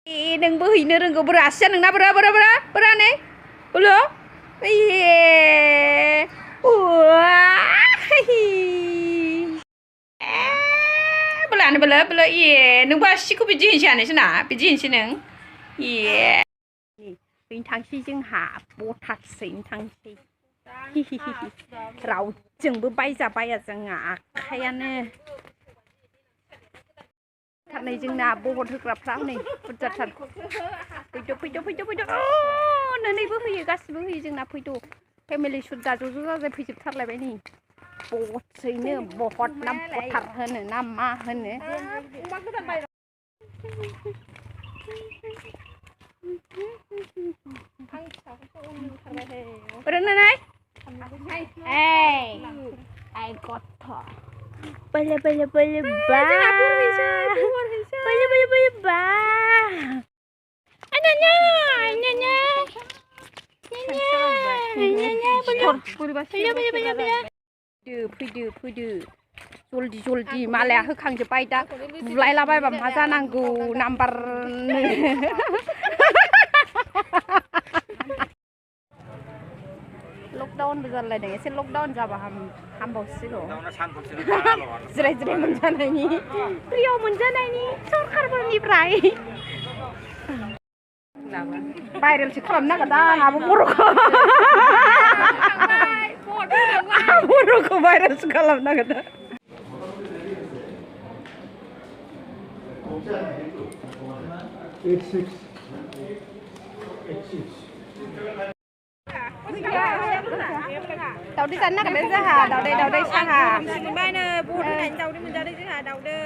नोंबो हैनो रोंगौ बोरा आसिया नोंना बोरा नै बोलो ए बोलो ए नोंबो आसिखौ बिदि होनसै आनोसोना बिदि होनसै नों ए हैनो थांसै जोंहा भटारसैनो थांसै रावजोंबो बायजाबाया जोंहा आखायानो थारनै जोंना भट होग्राफ्रा हनै बुरजाथार फैदो नोंनैबो होयो गासिबो होयो जोंना फैदो फेमिलि सुद्दा ज' जाजाय फैजोबथारलायबाय नै भटसैनो भट ना भटार होनो ना मा होनो रोंनानै आइ गथ' बोलो बा फैदो जल्दि मालाया होखांजोब्बाय दा बुलायलाबायबा मा जानांगौ नाम्बार लकडाउनबो जालायदों एसे लकडाउन जाबा हामबावसिगौ जिराय मोनजानायनि फ्रियाव मोनजानायनि सरखारफोरनिफ्राय भाइरेलसो खालामनो नागिरदां आंहाबो बर'खौ भाइरेलसो खालामनो नागिरदों दावदै जानो नागिरदों जोंहा दावदै साहा मोनबायनो भट होनायनि दावदै मोनजादों जोंहा दावदै